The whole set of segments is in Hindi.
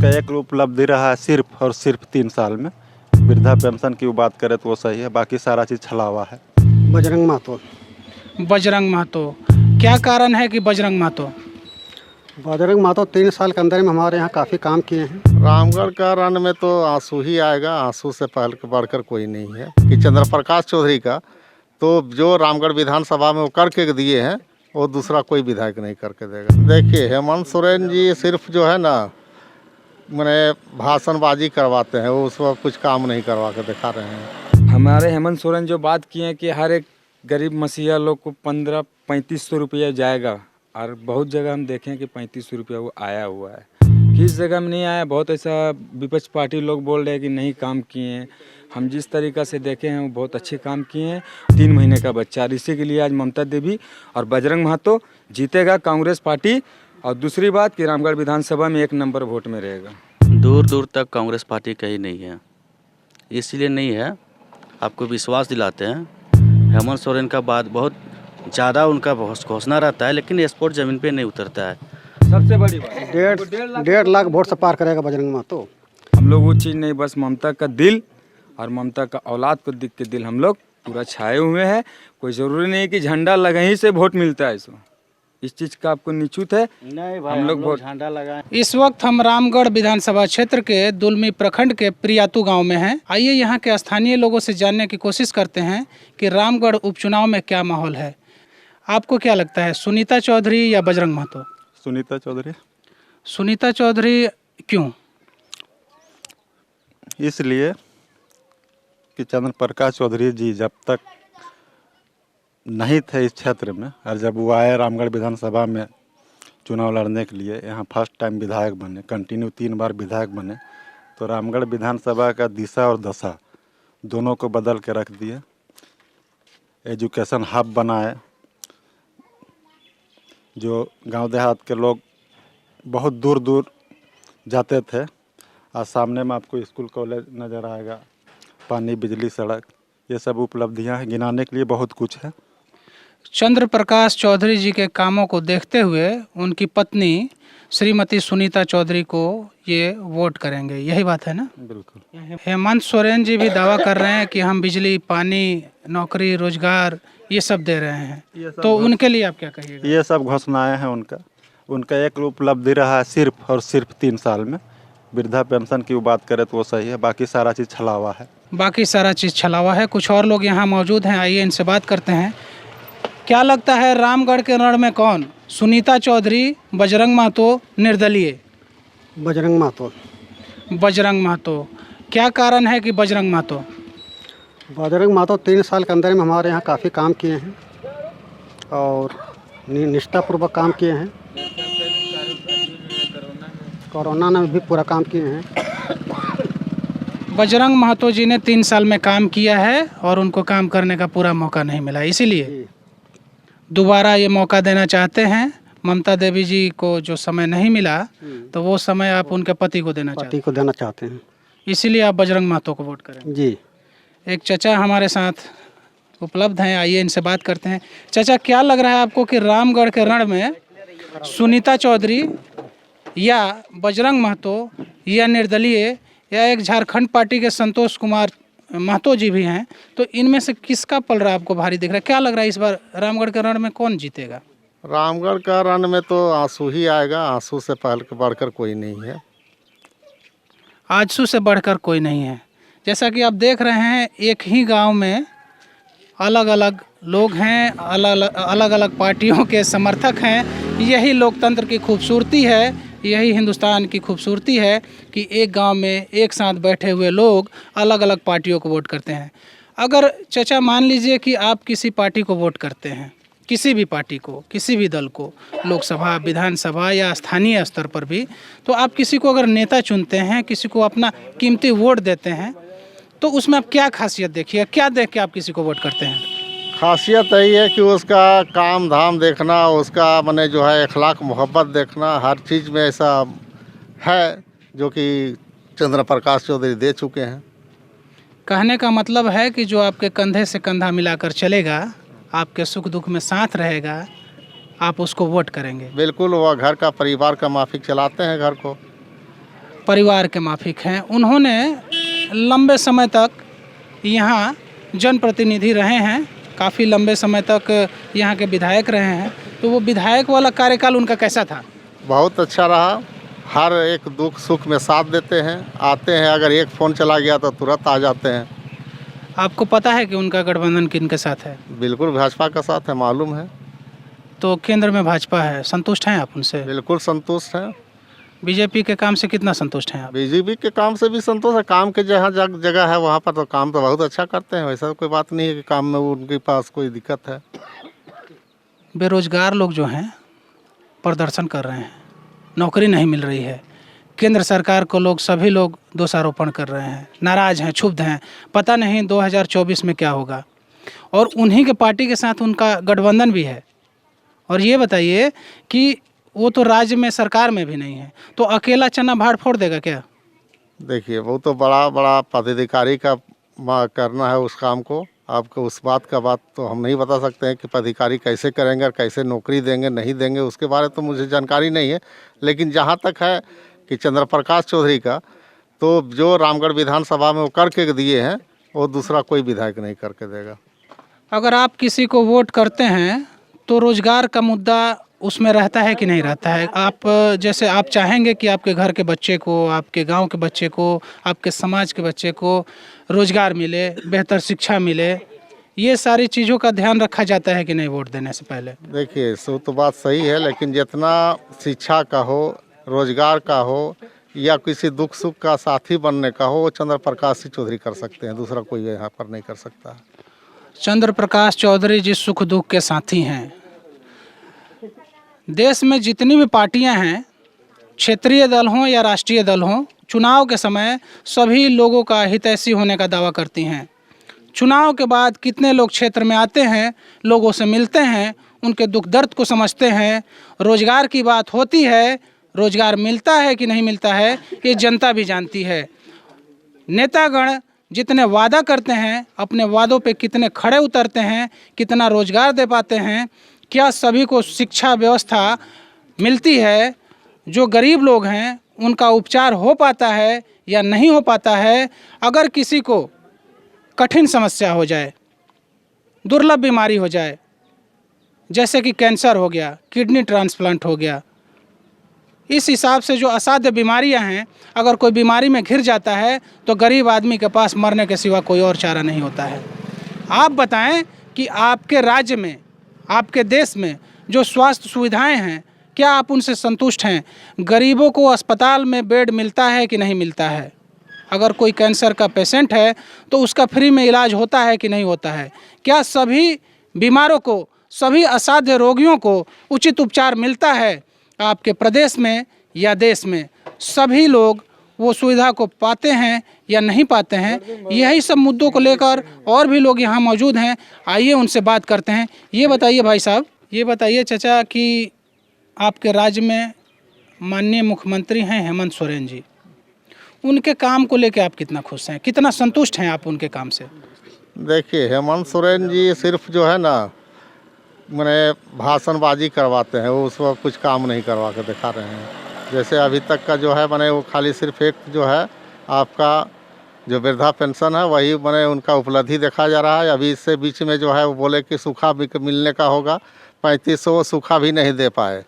उनका एक उपलब्धि रहा है सिर्फ और सिर्फ 3 साल में। वृद्धा पेंशन की बात करें तो वो सही है, बाकी सारा चीज़ छलावा है। बजरंग महतो। बजरंग महतो, क्या कारण है कि बजरंग महतो? बजरंग महतो 3 साल के अंदर में हमारे यहाँ काफ़ी काम किए हैं। रामगढ़ का रन में तो आंसू ही आएगा, आंसू से पहले बढ़कर कोई नहीं है कि चंद्र प्रकाश चौधरी का तो जो रामगढ़ विधानसभा में वो करके दिए हैं वो दूसरा कोई विधायक नहीं करके देगा। देखिए हेमंत सोरेन जी सिर्फ जो है ना मैंने भाषणबाजी करवाते हैं, वो उस वक्त कुछ काम नहीं करवा के दिखा रहे हैं। हमारे हेमंत सोरेन जो बात किए हैं कि हर एक गरीब मसीहा लोग को 1500-3500 रुपया जाएगा, और बहुत जगह हम देखें कि 3500 रुपया वो आया हुआ है। किस जगह में नहीं आया, बहुत ऐसा विपक्ष पार्टी लोग बोल रहे हैं कि नहीं काम किए हैं। हम जिस तरीक़ा से देखे हैं वो बहुत अच्छे काम किए हैं। 3 महीने का बच्चा, और इसी के लिए आज ममता देवी और बजरंग महतो जीतेगा कांग्रेस पार्टी। और दूसरी बात कि रामगढ़ विधानसभा में 1 नंबर वोट में रहेगा। दूर दूर तक कांग्रेस पार्टी कहीं नहीं है, इसलिए नहीं है, आपको विश्वास दिलाते हैं। हेमंत सोरेन का बात बहुत ज़्यादा उनका घोषणा रहता है, लेकिन स्पोर्ट ज़मीन पे नहीं उतरता है। सबसे बड़ी बात 1.5 लाख वोट से पार करेगा बजरंग महतो। हम लोग वो चीज़ नहीं, बस ममता का दिल और ममता का औलाद को देख के दिल हम लोग पूरा छाए हुए हैं। कोई ज़रूरी नहीं कि झंडा लगा ही से वोट मिलता है, इस चीज़ का आपको निश्चित है। नहीं भाई, हम लोग झंडा लगाए। इस वक्त हम रामगढ़ विधानसभा क्षेत्र के दुलमी प्रखंड के प्रियातू गांव में हैं। आइए यहाँ के स्थानीय लोगों से जानने की कोशिश करते हैं कि रामगढ़ उपचुनाव में क्या माहौल है। आपको क्या लगता है, सुनीता चौधरी या बजरंग महतो? सुनीता चौधरी। सुनीता चौधरी क्यों? इसलिए कि चंद्र प्रकाश चौधरी जी जब तक नहीं थे इस क्षेत्र में, और जब वो आए रामगढ़ विधानसभा में चुनाव लड़ने के लिए, यहाँ फर्स्ट टाइम विधायक बने, कंटिन्यू 3 बार विधायक बने, तो रामगढ़ विधानसभा का दिशा और दशा दोनों को बदल के रख दिए। एजुकेशन हब बनाए, जो गांव देहात के लोग बहुत दूर दूर जाते थे, आज सामने में आपको स्कूल कॉलेज नज़र आएगा, पानी बिजली सड़क, ये सब उपलब्धियां हैं, गिनाने के लिए बहुत कुछ है। चंद्र प्रकाश चौधरी जी के कामों को देखते हुए उनकी पत्नी श्रीमती सुनीता चौधरी को ये वोट करेंगे, यही बात है ना? बिल्कुल। हेमंत सोरेन जी भी दावा कर रहे हैं कि हम बिजली, पानी, नौकरी, रोजगार ये सब दे रहे हैं, तो उनके लिए आप क्या कहिएगा? ये सब घोषणाएं हैं उनका एक उपलब्धि रहा है सिर्फ और सिर्फ 3 साल में। वृद्धा पेंशन की बात करें तो वो सही है, बाकी सारा चीज़ छलावा है। बाकी सारा चीज़ छलावा है। कुछ और लोग यहाँ मौजूद हैं, आइए इनसे बात करते हैं। क्या लगता है रामगढ़ के रण में कौन, सुनीता चौधरी, बजरंग महतो, निर्दलीय? बजरंग महतो। बजरंग महतो, क्या कारण है कि बजरंग महतो? बजरंग महतो 3 साल के अंदर में हमारे यहाँ काफ़ी काम किए हैं और निष्ठापूर्वक काम किए हैं। कोरोना में भी पूरा काम किए हैं। बजरंग महतो जी ने 3 साल में काम किया है और उनको काम करने का पूरा मौका नहीं मिला, इसीलिए दोबारा ये मौका देना चाहते हैं। ममता देवी जी को जो समय नहीं मिला तो वो समय आप उनके पति को देना चाहते हैं, इसीलिए आप बजरंग महतो को वोट करें जी। एक चाचा हमारे साथ उपलब्ध हैं, आइए इनसे बात करते हैं। चाचा, क्या लग रहा है आपको कि रामगढ़ के रण में सुनीता चौधरी या बजरंग महतो या निर्दलीय या एक झारखंड पार्टी के संतोष कुमार महतो जी भी हैं, तो इनमें से किसका पल रहा है आपको भारी दिख रहा है? क्या लग रहा है इस बार रामगढ़ के रण में कौन जीतेगा? रामगढ़ का रन में तो आंसू ही आएगा, आंसू से पहले बढ़कर कोई नहीं है। आजसू से बढ़कर कोई नहीं है। जैसा कि आप देख रहे हैं, एक ही गांव में अलग अलग लोग हैं, अलग अलग पार्टियों के समर्थक हैं। यही लोकतंत्र की खूबसूरती है, यही हिंदुस्तान की खूबसूरती है कि एक गांव में एक साथ बैठे हुए लोग अलग अलग पार्टियों को वोट करते हैं। अगर चाचा मान लीजिए कि आप किसी पार्टी को वोट करते हैं, किसी भी पार्टी को, किसी भी दल को, लोकसभा, विधानसभा या स्थानीय स्तर पर भी, तो आप किसी को अगर नेता चुनते हैं, किसी को अपना कीमती वोट देते हैं, तो उसमें आप क्या खासियत देखिए, क्या देख के आप किसी को वोट करते हैं? खासियत यही है कि उसका काम धाम देखना, उसका माने जो है अखलाक मोहब्बत देखना, हर चीज़ में ऐसा है जो कि चंद्र प्रकाश चौधरी दे चुके हैं। कहने का मतलब है कि जो आपके कंधे से कंधा मिलाकर चलेगा, आपके सुख दुख में साथ रहेगा, आप उसको वोट करेंगे। बिल्कुल, वह घर का परिवार का माफिक चलाते हैं घर को। परिवार के माफिक हैं। उन्होंने लंबे समय तक यहाँ जनप्रतिनिधि रहे हैं, काफ़ी लंबे समय तक यहाँ के विधायक रहे हैं। तो वो विधायक वाला कार्यकाल उनका कैसा था? बहुत अच्छा रहा। हर एक दुख सुख में साथ देते हैं, आते हैं। अगर एक फ़ोन चला गया तो तुरंत आ जाते हैं। आपको पता है कि उनका गठबंधन किनके साथ है? बिल्कुल भाजपा का साथ है, मालूम है। तो केंद्र में भाजपा है, संतुष्ट हैं आप उनसे? बिल्कुल संतुष्ट हैं। बीजेपी के काम से कितना संतुष्ट हैं आप? बीजेपी के काम से भी संतोष है। काम के जहाँ जगह है वहाँ पर तो काम तो बहुत अच्छा करते हैं। वैसा कोई बात नहीं है कि काम में उनके पास कोई दिक्कत है। बेरोजगार लोग जो हैं प्रदर्शन कर रहे हैं, नौकरी नहीं मिल रही है। केंद्र सरकार को सभी लोग दोषारोपण कर रहे हैं, नाराज़ हैं, क्षुब्ध हैं। पता नहीं 2024 में क्या होगा। और उन्हीं के पार्टी के साथ उनका गठबंधन भी है। और ये बताइए कि वो तो राज्य में सरकार में भी नहीं है, तो अकेला चना भाड़ फोड़ देगा क्या? देखिए, वो तो बड़ा बड़ा पदाधिकारी का करना है उस काम को। आपको उस बात का बात तो हम नहीं बता सकते हैं कि पदाधिकारी कैसे करेंगे और कैसे नौकरी देंगे नहीं देंगे, उसके बारे में तो मुझे जानकारी नहीं है। लेकिन जहाँ तक है कि चंद्र प्रकाश चौधरी का, तो जो रामगढ़ विधानसभा में वो करके दिए हैं वो दूसरा कोई विधायक नहीं करके देगा। अगर आप किसी को वोट करते हैं तो रोजगार का मुद्दा उसमें रहता है कि नहीं रहता है? आप जैसे आप चाहेंगे कि आपके घर के बच्चे को, आपके गांव के बच्चे को, आपके समाज के बच्चे को रोजगार मिले, बेहतर शिक्षा मिले, ये सारी चीज़ों का ध्यान रखा जाता है कि नहीं वोट देने से पहले? देखिए, सो तो बात सही है, लेकिन जितना शिक्षा का हो, रोजगार का हो या किसी दुख सुख का साथी बनने का हो, वो चंद्र प्रकाश चौधरी कर सकते हैं। दूसरा कोई यहाँ पर नहीं कर सकता। चंद्र प्रकाश चौधरी जी सुख दुख के साथी हैं। देश में जितनी भी पार्टियां हैं, क्षेत्रीय दल हों या राष्ट्रीय दल हों, चुनाव के समय सभी लोगों का हितैषी होने का दावा करती हैं। चुनाव के बाद कितने लोग क्षेत्र में आते हैं, लोगों से मिलते हैं, उनके दुख दर्द को समझते हैं। रोजगार की बात होती है, रोजगार मिलता है कि नहीं मिलता है ये जनता भी जानती है। नेतागण जितने वादा करते हैं, अपने वादों पे कितने खड़े उतरते हैं, कितना रोजगार दे पाते हैं, क्या सभी को शिक्षा व्यवस्था मिलती है, जो गरीब लोग हैं उनका उपचार हो पाता है या नहीं हो पाता है। अगर किसी को कठिन समस्या हो जाए, दुर्लभ बीमारी हो जाए, जैसे कि कैंसर हो गया, किडनी ट्रांसप्लांट हो गया, इस हिसाब से जो असाध्य बीमारियां हैं, अगर कोई बीमारी में घिर जाता है तो गरीब आदमी के पास मरने के सिवा कोई और चारा नहीं होता है। आप बताएं कि आपके राज्य में, आपके देश में जो स्वास्थ्य सुविधाएं हैं, क्या आप उनसे संतुष्ट हैं? गरीबों को अस्पताल में बेड मिलता है कि नहीं मिलता है? अगर कोई कैंसर का पेशेंट है तो उसका फ्री में इलाज होता है कि नहीं होता है? क्या सभी बीमारों को, सभी असाध्य रोगियों को उचित उपचार मिलता है? आपके प्रदेश में या देश में सभी लोग वो सुविधा को पाते हैं या नहीं पाते हैं? यही सब मुद्दों को लेकर और भी लोग यहाँ मौजूद हैं, आइए उनसे बात करते हैं। ये बताइए भाई साहब, ये बताइए चाचा कि आपके राज्य में माननीय मुख्यमंत्री हैं हेमंत सोरेन जी, उनके काम को लेकर आप कितना खुश हैं, कितना संतुष्ट हैं आप उनके काम से? देखिए, हेमंत सोरेन जी सिर्फ जो है ना, मैंने भाषणबाजी करवाते हैं, वो उस वक्त कुछ काम नहीं करवा के दिखा रहे हैं। जैसे अभी तक का जो है मैंने वो खाली सिर्फ एक जो है आपका जो वृद्धा पेंशन है वही मैंने उनका उपलब्धि देखा जा रहा है। अभी इससे बीच में जो है वो बोले कि सूखा भी मिलने का होगा, 3500 सूखा भी नहीं दे पाए।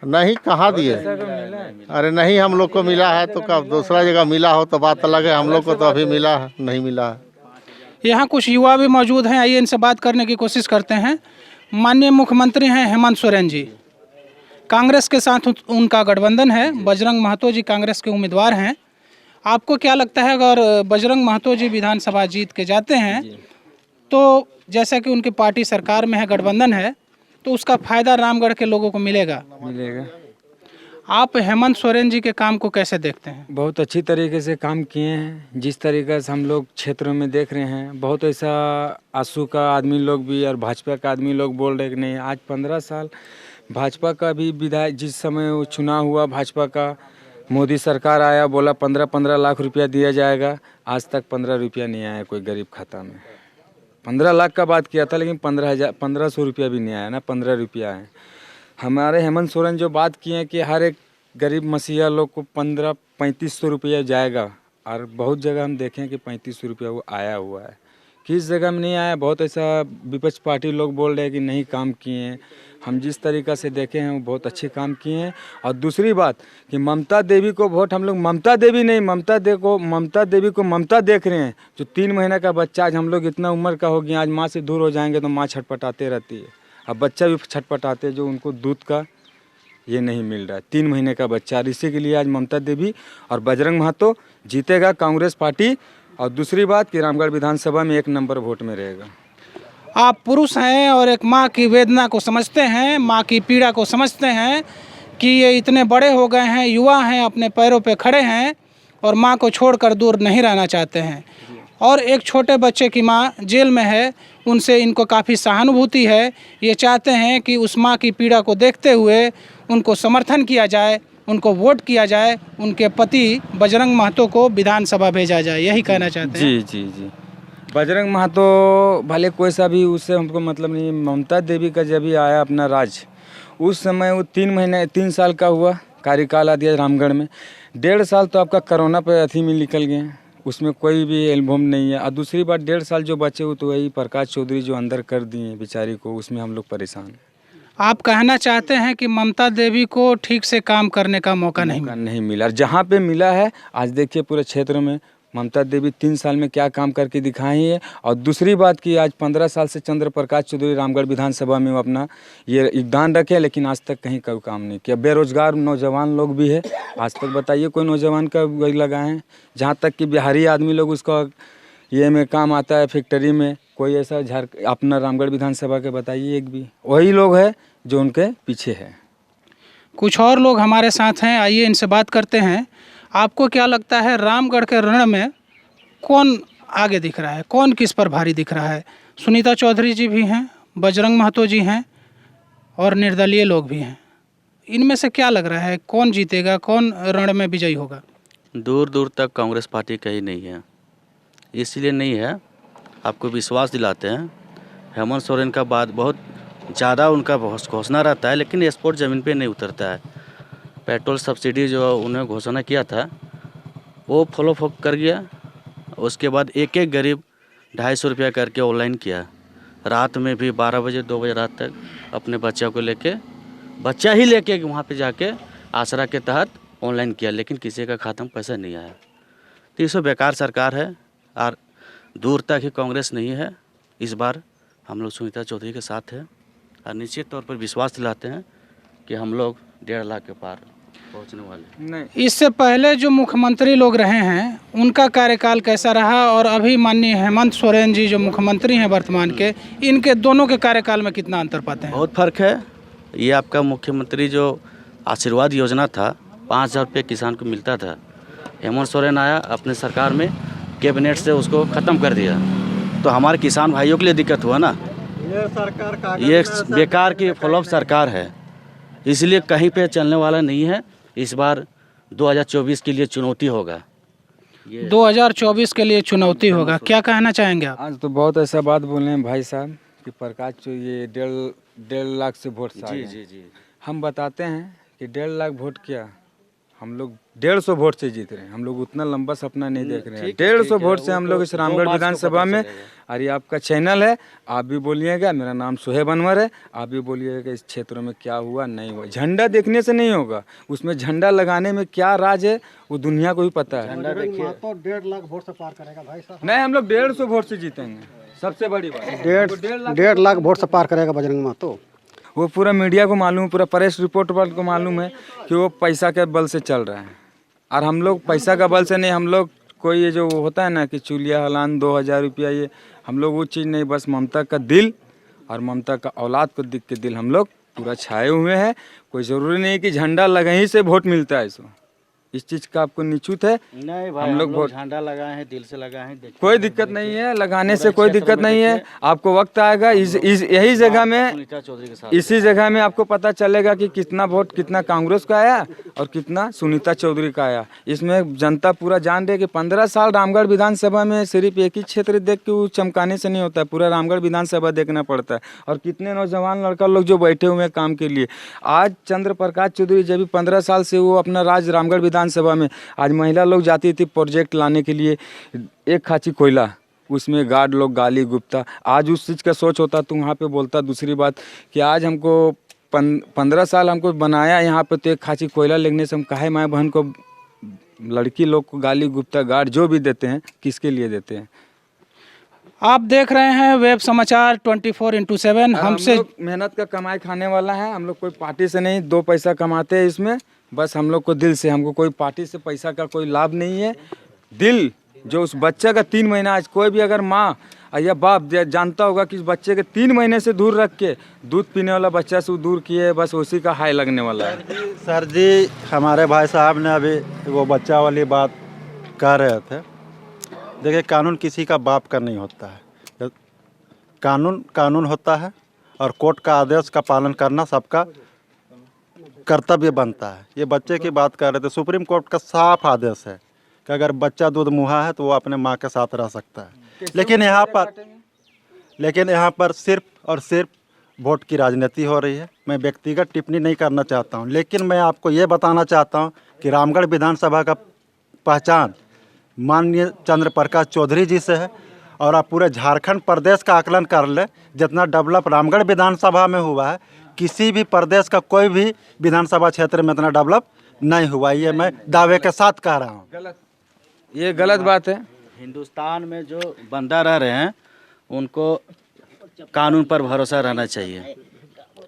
नहीं, कहाँ दिए? अरे नहीं, हम लोग को मिला है तो कब दूसरा जगह मिला हो तो बात अलग है, हम लोग को तो अभी मिला है, नहीं मिला है। यहाँ कुछ युवा भी मौजूद हैं, आइए इनसे बात करने की कोशिश करते हैं। माननीय मुख्यमंत्री हैं हेमंत सोरेन जी, कांग्रेस के साथ उनका गठबंधन है, बजरंग महतो जी कांग्रेस के उम्मीदवार हैं। आपको क्या लगता है अगर बजरंग महतो जी विधानसभा जीत के जाते हैं तो जैसा कि उनकी पार्टी सरकार में है, गठबंधन है, तो उसका फायदा रामगढ़ के लोगों को मिलेगा? मिलेगा। आप हेमंत सोरेन जी के काम को कैसे देखते हैं? बहुत अच्छी तरीके से काम किए हैं। जिस तरीके से हम लोग क्षेत्रों में देख रहे हैं, बहुत ऐसा आंसू का आदमी लोग भी और भाजपा का आदमी लोग बोल रहे कि नहीं, आज 15 साल भाजपा का भी विधायक, जिस समय वो चुनाव हुआ भाजपा का, मोदी सरकार आया, बोला 15-15 लाख रुपया दिया जाएगा, आज तक 15 रुपया नहीं आया कोई गरीब खाता में। 15 लाख का बात किया था, लेकिन 1500 रुपया भी नहीं आया ना, 15 रुपया है। हमारे हेमंत सोरेन जो बात किए हैं कि हर एक गरीब मसीहा लोग को 1500-3500 रुपया जाएगा, और बहुत जगह हम देखें कि 3500 रुपया वो आया हुआ है। किस जगह में नहीं आया, बहुत ऐसा विपक्ष पार्टी लोग बोल रहे हैं कि नहीं काम किए हैं। हम जिस तरीक़ा से देखे हैं वो बहुत अच्छे काम किए हैं। और दूसरी बात कि ममता देवी को वोट हम लोग, ममता देवी नहीं, ममता देवी को ममता देख रहे हैं। जो 3 महीने का बच्चा, आज हम लोग इतना उम्र का हो गया, आज माँ से दूर हो जाएंगे तो माँ छटपटाते रहती है। अब बच्चा भी छटपटाते, जो उनको दूध का ये नहीं मिल रहा है, 3 महीने का बच्चा। और इसी के लिए आज ममता देवी और बजरंग महतो जीतेगा कांग्रेस पार्टी। और दूसरी बात कि रामगढ़ विधानसभा में 1 नंबर वोट में रहेगा। आप पुरुष हैं और एक माँ की वेदना को समझते हैं, माँ की पीड़ा को समझते हैं कि ये इतने बड़े हो गए हैं, युवा हैं, अपने पैरों पे खड़े हैं और माँ को छोड़कर दूर नहीं रहना चाहते हैं। और एक छोटे बच्चे की माँ जेल में है, उनसे इनको काफ़ी सहानुभूति है। ये चाहते हैं कि उस माँ की पीड़ा को देखते हुए उनको समर्थन किया जाए, उनको वोट किया जाए, उनके पति बजरंग महतो को विधानसभा भेजा जाए, यही कहना चाहते हैं। जी। बजरंग महतो भले कोई सा भी, उससे हमको मतलब नहीं। ममता देवी का जब भी आया अपना राज, उस समय वो 3 साल का हुआ कार्यकाल आ दिया रामगढ़ में। 1.5 साल तो आपका कोरोना पे अथी में निकल गए, उसमें कोई भी एल्बम नहीं है। और दूसरी बात 1.5 साल जो बचे हुए तो वही प्रकाश चौधरी जो अंदर कर दिए बेचारी को, उसमें हम लोग परेशान हैं। आप कहना चाहते हैं कि ममता देवी को ठीक से काम करने का मौका नहीं मिला। और जहाँ पे मिला है, आज देखिए पूरे क्षेत्र में ममता देवी 3 साल में क्या काम करके दिखाई है। और दूसरी बात कि आज 15 साल से चंद्र प्रकाश चौधरी रामगढ़ विधानसभा में अपना ये योगदान रखे, लेकिन आज तक कहीं कोई काम नहीं किया। बेरोजगार नौजवान लोग भी है, आज तक बताइए कोई नौजवान का वही लगाए हैं। जहाँ तक कि बिहारी आदमी लोग उसका ये में काम आता है, फैक्ट्री में, कोई ऐसा अपना रामगढ़ विधानसभा के बताइए एक भी। वही लोग है जो उनके पीछे है। कुछ और लोग हमारे साथ हैं, आइए इनसे बात करते हैं। आपको क्या लगता है रामगढ़ के रण में कौन आगे दिख रहा है, कौन किस पर भारी दिख रहा है? सुनीता चौधरी जी भी हैं, बजरंग महतो जी हैं और निर्दलीय लोग भी हैं। इनमें से क्या लग रहा है, कौन जीतेगा, कौन रण में विजयी होगा? दूर दूर तक कांग्रेस पार्टी कहीं नहीं है। इसलिए नहीं है, आपको विश्वास दिलाते हैं। हेमंत सोरेन का बाद बहुत ज़्यादा उनका घोषणा रहता है, लेकिन स्पोर्ट ज़मीन पे नहीं उतरता है। पेट्रोल सब्सिडी जो उन्होंने घोषणा किया था वो फॉलो कर गया। उसके बाद एक गरीब 250 रुपया करके ऑनलाइन किया। रात में भी 12 बजे 2 बजे रात तक अपने बच्चा को लेके, बच्चा ही लेके वहाँ पे जाके आसरा के तहत ऑनलाइन किया, लेकिन किसी का खाता में पैसा नहीं आया। तो ये सब बेकार सरकार है और दूर तक ही कांग्रेस नहीं है। इस बार हम लोग सुनीता चौधरी के साथ हैं और निश्चित तौर पर विश्वास दिलाते हैं कि हम लोग 1.5 लाख के पार पहुंचने वाले। नहीं, इससे पहले जो मुख्यमंत्री लोग रहे हैं उनका कार्यकाल कैसा रहा, और अभी माननीय हेमंत सोरेन जी जो मुख्यमंत्री हैं वर्तमान के, इनके दोनों के कार्यकाल में कितना अंतर पाते हैं? बहुत फ़र्क है। ये आपका मुख्यमंत्री जो आशीर्वाद योजना था, 5,000 रुपये किसान को मिलता था। हेमंत सोरेन आया अपने सरकार में, कैबिनेट से उसको ख़त्म कर दिया। तो हमारे किसान भाइयों के लिए दिक्कत हुआ ना। ये सरकार ये बेकार की फ्लॉप सरकार है, इसलिए कहीं पे चलने वाला नहीं है। इस बार 2024 के लिए चुनौती होगा। 2024 के लिए चुनौती होगा, क्या कहना चाहेंगे आप? आज तो बहुत ऐसा बात बोले हैं भाई साहब कि प्रकाश ये 1.5 लाख से वोट से जी। हम बताते हैं कि 1.5 लाख वोट क्या, हम लोग 150 वोट से जीत रहे हैं। हम लोग उतना लंबा सपना नहीं देख रहे हैं। 150 वोट से हम लोग इस रामगढ़ विधानसभा में। और ये आपका चैनल है, आप भी बोलिएगा। मेरा नाम सोहेब अनवर है, आप भी बोलिएगा इस क्षेत्र में क्या हुआ नहीं हुआ। झंडा देखने से नहीं होगा, उसमें झंडा लगाने में क्या राज है वो दुनिया को भी पता है। तो 1.5 लाख वोट से पार करेगा भाई साहब। नहीं, हम लोग 150 वोट से जीतेंगे, सबसे बड़ी बात। 1.5 लाख वोट से पार करेगा बजरंग महतो। वो पूरा मीडिया को मालूम है, पूरा प्रेस रिपोर्ट वाले को मालूम है कि वो पैसा के बल से चल रहा है। और हम लोग पैसा का बल से नहीं, हम लोग कोई ये जो होता है ना कि चूलिया हलान 2000 रुपया, ये हम लोग वो चीज़ नहीं। बस ममता का दिल और ममता का औलाद को दिख के दिल हम लोग पूरा छाए हुए हैं। कोई ज़रूरी नहीं कि झंडा लगे ही से वोट मिलता है। इसको इस चीज़ का आपको निश्चित है? नहीं भाई, हम लोग बहुत झंडा लगाए हैं, दिल से लगाए हैं, देखिए कोई दिक्कत नहीं है, लगाने से कोई दिक्कत नहीं है। आपको वक्त आएगा यही जगह में, सुनीता चौधरी के साथ इसी जगह में आपको पता चलेगा कि कितना वोट कितना कांग्रेस का आया और कितना सुनीता चौधरी का आया। इसमें जनता पूरा जान रही है कि 15 साल रामगढ़ विधानसभा में सिर्फ एक ही क्षेत्र देख के वो चमकाने से नहीं होता है, पूरा रामगढ़ विधानसभा देखना पड़ता है। और कितने नौजवान लड़का लोग जो बैठे हुए हैं काम के लिए। आज चंद्र प्रकाश चौधरी जब भी 15 साल से वो अपना राज रामगढ़ विधानसभा में, आज महिला लोग जाती थी प्रोजेक्ट लाने के लिए, एक खाची कोयला, उसमें गार्ड लोग गाली गुप्ता, आज उस चीज़ का सोच होता तो वहाँ पे बोलता। दूसरी बात कि आज हमको 15 साल हमको बनाया यहाँ पे, तो एक खाची कोयला लेने से हम काहे माँ बहन को, लड़की लोग को गाली गुप्ता गार्ड जो भी देते हैं, किसके लिए देते हैं? आप देख रहे हैं वेब समाचार 24/7। हमसे हम लोग मेहनत का कमाई खाने वाला है, हम लोग कोई पार्टी से नहीं 2 पैसा कमाते हैं इसमें, बस हम लोग को दिल से, हमको कोई पार्टी से पैसा का कोई लाभ नहीं है। दिल जो उस बच्चे का 3 महीना, आज कोई भी अगर माँ या बाप जानता होगा कि इस बच्चे के 3 महीने से दूर रख के दूध पीने वाला बच्चा से दूर किए, बस उसी का हाई लगने वाला है। सर जी, हमारे भाई साहब ने अभी वो बच्चा वाली बात कह रहे थे। देखिए, कानून किसी का बाप का नहीं होता है, कानून कानून होता है और कोर्ट का आदेश का पालन करना सबका कर्तव्य बनता है। ये बच्चे की बात कर रहे थे, सुप्रीम कोर्ट का साफ आदेश है कि अगर बच्चा दूध मुहा है तो वो अपने माँ के साथ रह सकता है। लेकिन यहाँ पर सिर्फ और सिर्फ वोट की राजनीति हो रही है। मैं व्यक्तिगत टिप्पणी नहीं करना चाहता हूँ, लेकिन मैं आपको ये बताना चाहता हूँ कि रामगढ़ विधानसभा का पहचान माननीय चंद्र प्रकाश चौधरी जी से है। और आप पूरे झारखंड प्रदेश का आकलन कर ले, जितना डेवलप रामगढ़ विधानसभा में हुआ है, किसी भी प्रदेश का कोई भी विधानसभा क्षेत्र में इतना डेवलप नहीं हुआ। ये मैं दावे के साथ कह रहा हूँ। ये गलत बात है। हिंदुस्तान में जो बंदा रह रहे हैं उनको कानून पर भरोसा रहना चाहिए।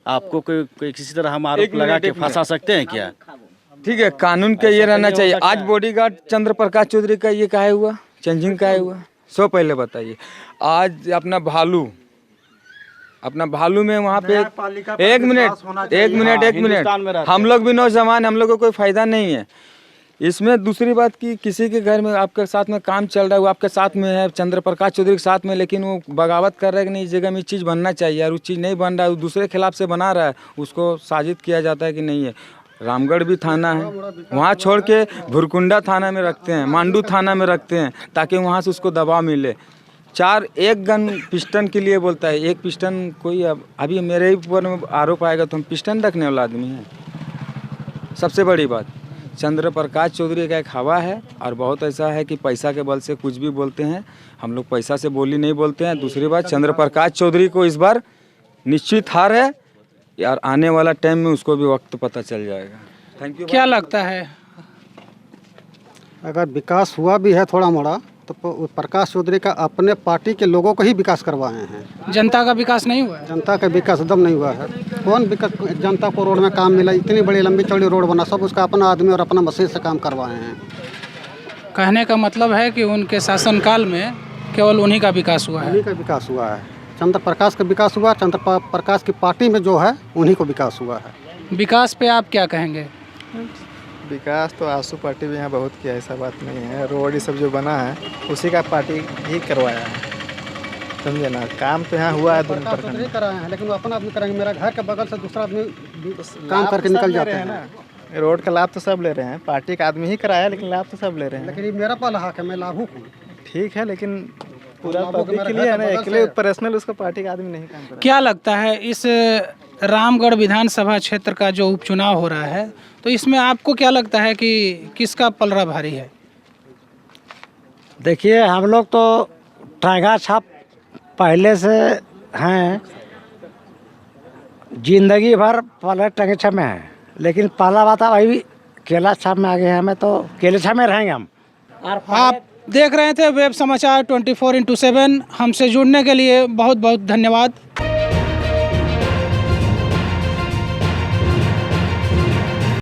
आपको कोई किसी तरह हम आरोप लगा के फंसा सकते हैं क्या? ठीक है, कानून के ये रहना चाहिए। आज बॉडीगार्ड चंद्र प्रकाश चौधरी का ये काहे हुआ, चेंजिंग काहे हुआ, सो पहले बताइए। आज अपना भालू में वहाँ पे एक मिनट हम लोग भी नौजवान, हम लोग को कोई फायदा नहीं है इसमें। दूसरी बात कि किसी के घर में आपके साथ में काम चल रहा है, वो आपके साथ में है, चंद्र प्रकाश चौधरी के साथ में, लेकिन वो बगावत कर रहा है कि नहीं इस जगह में ये चीज़ बनना चाहिए, और उस चीज़ नहीं बन रहा है, वो दूसरे खिलाफ से बना रहा है, उसको साजिद किया जाता है कि नहीं है। रामगढ़ भी थाना है, वहाँ छोड़ के भुरकुंडा थाना में रखते हैं, मांडू थाना में रखते हैं, ताकि वहाँ से उसको दबाव मिले। 1 गन पिस्टन के लिए बोलता है, एक पिस्टन कोई, अभी मेरे ही ऊपर में आरोप आएगा तो हम पिस्टन रखने वाला आदमी हैं। सबसे बड़ी बात, चंद्र प्रकाश चौधरी का एक हवा है, और बहुत ऐसा है कि पैसा के बल से कुछ भी बोलते हैं। हम लोग पैसा से बोली नहीं बोलते हैं। दूसरी बात, चंद्र प्रकाश चौधरी को इस बार निश्चित हार है, यार आने वाला टाइम में उसको भी वक्त पता चल जाएगा। Thank you. क्या लगता है, अगर विकास हुआ भी है थोड़ा मोड़ा, तो प्रकाश चौधरी का अपने पार्टी के लोगों को ही विकास करवाए हैं। जनता का विकास नहीं हुआ है? जनता का विकास एकदम नहीं हुआ है। कौन विकास, जनता को रोड में काम मिला, इतनी बड़ी लंबी चौड़ी रोड बना, सब उसका अपना आदमी और अपना मशीन से काम करवाए हैं। कहने का मतलब है कि उनके शासनकाल में केवल उन्हीं का विकास हुआ है। उन्हीं का विकास हुआ है, चंद्र प्रकाश का विकास हुआ, चंद्र प्रकाश की पार्टी में जो है उन्हीं को विकास हुआ है। विकास पे आप क्या कहेंगे? विकास तो आसू पार्टी भी यहाँ बहुत किया, ऐसा बात नहीं है। रोड ये सब जो बना है उसी का पार्टी ही करवाया है, समझे ना। काम तो यहाँ हुआ है दोनों प्रखंड कराए हैं, लेकिन वो अपना आदमी करेंगे। मेरा घर के बगल से दूसरा आदमी काम करके निकल जाते हैं ना। रोड का लाभ तो सब ले रहे हैं, पार्टी का आदमी ही कराया, लेकिन लाभ तो सब ले रहे हैं। लेकिन ये मेरा पहला हक है, मैं लाभुक हूँ। ठीक है, लेकिन पूरा पब्लिक के लिए है ना, अकेले पर्सनल उसका पार्टी का आदमी नहीं काम कर रहा। क्या लगता है इस रामगढ़ विधानसभा क्षेत्र का जो उपचुनाव हो रहा है, तो इसमें आपको क्या लगता है कि किसका पलड़ा भारी है? देखिए, हम लोग तो टाइगर छाप पहले से हैं, जिंदगी भर पहले टाइगर छाप में हैं, लेकिन पहला बात है वही केला छाप में आ गए हैं, हमें तो केले छाप में रहेंगे हम। आप देख रहे थे वेब समाचार 24/7। हमसे जुड़ने के लिए बहुत बहुत धन्यवाद।